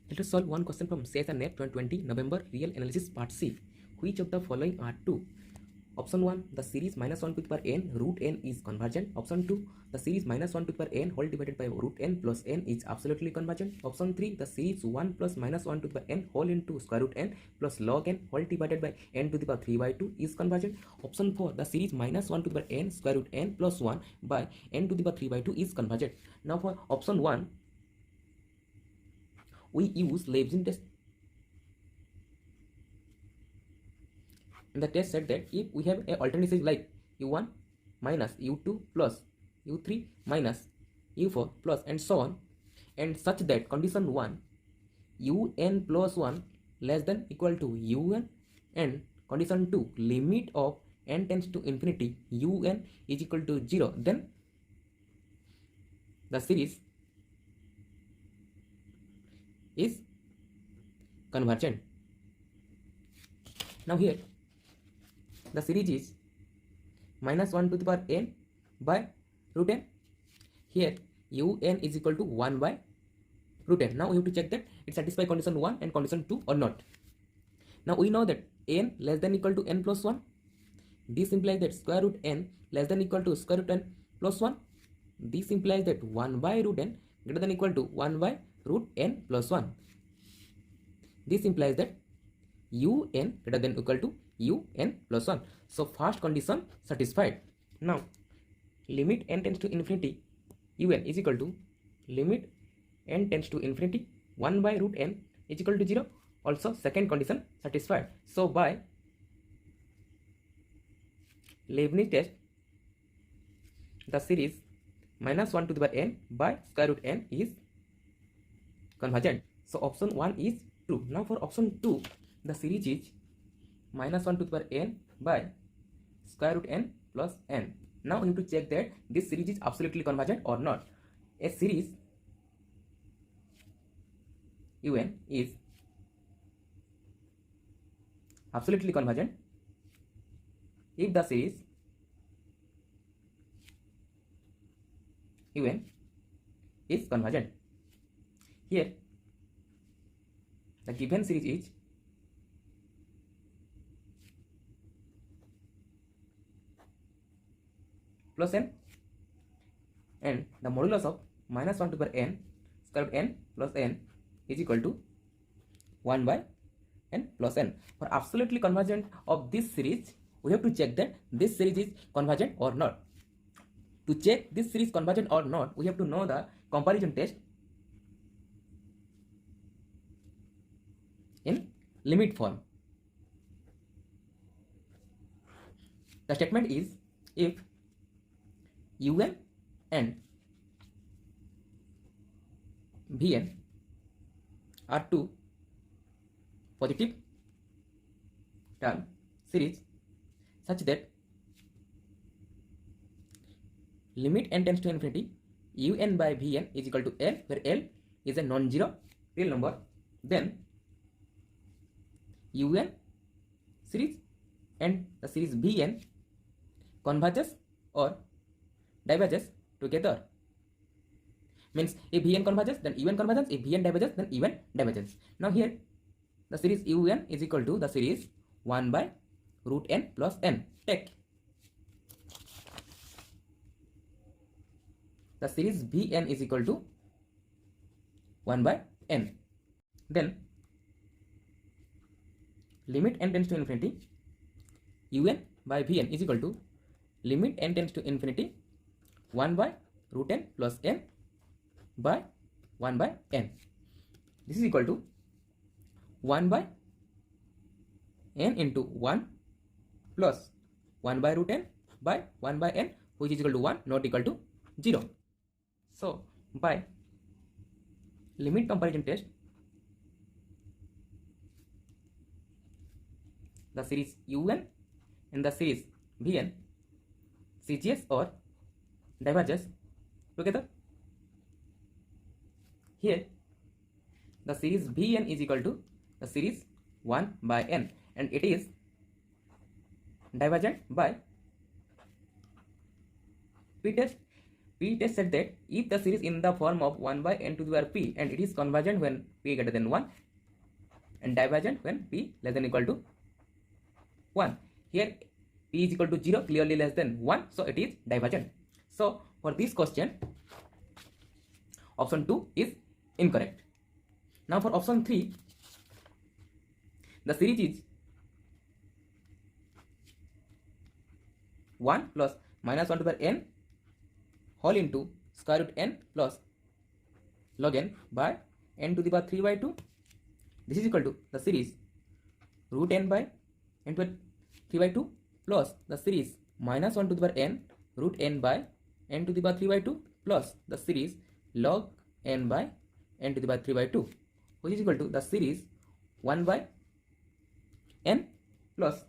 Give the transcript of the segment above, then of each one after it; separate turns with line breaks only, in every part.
Let us solve one question from CSIR NET 2020 November Real Analysis Part C. Which of the following are true? Option 1, the series minus 1 to the power n root n is convergent. Option 2, the series minus 1 to the power n whole divided by root n plus n is absolutely convergent. Option 3, the series 1 plus minus 1 to the power n whole into square root n plus log n whole divided by n to the power 3 by 2 is convergent. Option 4, the series minus 1 to the power n square root n plus 1 by n to the power 3 by 2 is convergent. Now for option 1, we use Leibniz test. And the test said that if we have a alternate series like u1 minus u2 plus u3 minus u4 plus and so on, and such that condition 1 un plus 1 less than equal to un, and condition 2 limit of n tends to infinity un is equal to 0, then the series is convergent. Now here the series is minus 1 to the power n by root n. Here un is equal to 1 by root n. Now we have to check that it satisfies condition 1 and condition 2 or not. Now we know that n less than equal to n plus 1. This implies that square root n less than equal to square root n plus 1. This implies that 1 by root n greater than equal to 1 by root n plus 1. This implies that un greater than equal to un plus 1. So first condition satisfied. Now limit n tends to infinity un is equal to limit n tends to infinity 1 by root n is equal to 0. Also second condition satisfied. So by Leibniz test, the series minus 1 to the power n by square root n is convergent. So option 1 is true. Now for option 2, the series is minus 1 to the power n by square root n plus n. Now we need to check that this series is absolutely convergent or not. A series un is absolutely convergent if the series un is convergent. Here the given series is plus n, and the modulus of minus 1 to the power n square root n plus n is equal to 1 by n plus n. For absolutely convergent of this series, we have to check that this series is convergent or not. To check this series convergent or not, we have to know the comparison test in limit form. The statement is if un and vn are two positive term series such that limit n tends to infinity un by vn is equal to l, where l is a non-zero real number, then un series and the series vn converges or diverges together. Means if vn converges, then un converges. If vn diverges, then un diverges. Now here the series un is equal to the series 1 by root n plus n. Take the series vn is equal to 1 by n. Then limit n tends to infinity un by vn is equal to limit n tends to infinity 1 by root n plus n by 1 by n. This is equal to 1 by n into 1 plus 1 by root n by 1 by n, which is equal to 1, not equal to 0. So by limit comparison test, the series un and the series vn CGS or diverges together. Here the series vn is equal to the series 1 by n, and it is divergent by p-test. P-test said that if the series in the form of 1 by n to the power p and it is convergent when p greater than 1 and divergent when p less than or equal to 1. Here p is equal to 0, clearly less than 1, so it is divergent. So for this question, option 2 is incorrect. Now for option 3, the series is 1 plus minus 1 to the power n whole into square root n plus log n by n to the power 3 by 2. This is equal to the series root n by n to the 3 by 2 plus the series minus 1 to the power n root n by n to the power 3 by 2 plus the series log n by n to the power 3 by 2, which is equal to the series 1 by n plus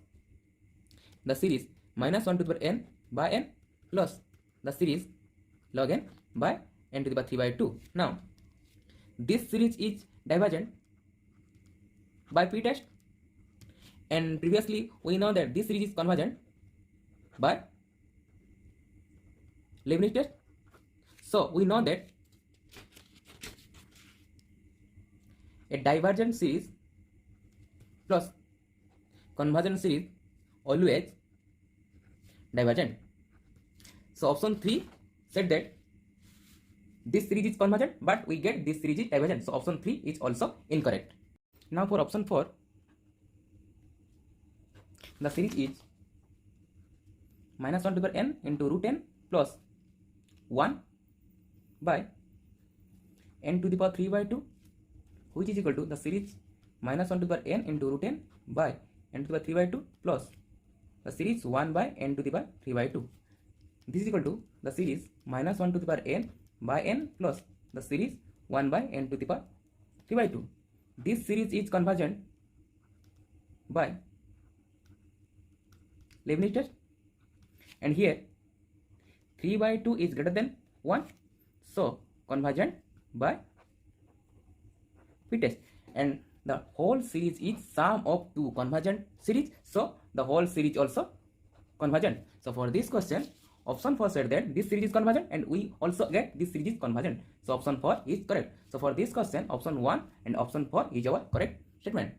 the series minus 1 to the power n by n plus the series log n by n to the power 3 by 2. Now this series is divergent by p-test, and previously we know that this series is convergent by Leibniz test. So we know that a divergent series plus convergent series always divergent. So option 3 said that this series is convergent, but we get this series is divergent. So option 3 is also incorrect. Now for option 4, the series is minus 1 to the power n into root n plus 1 by n to the power 3 by 2, which is equal to the series minus 1 to the power n into root n by n to the power 3 by 2 plus the series 1 by n to the power 3 by 2. This is equal to the series minus 1 to the power n by n plus the series 1 by n to the power 3 by 2. This series is convergent by Leibniz test, and here 3 by 2 is greater than 1, so convergent by p-test, and the whole series is sum of two convergent series, so the whole series also convergent. So for this question, option 4 said that this series is convergent, and we also get this series is convergent. So option 4 is correct. So for this question, option 1 and option 4 is our correct statement.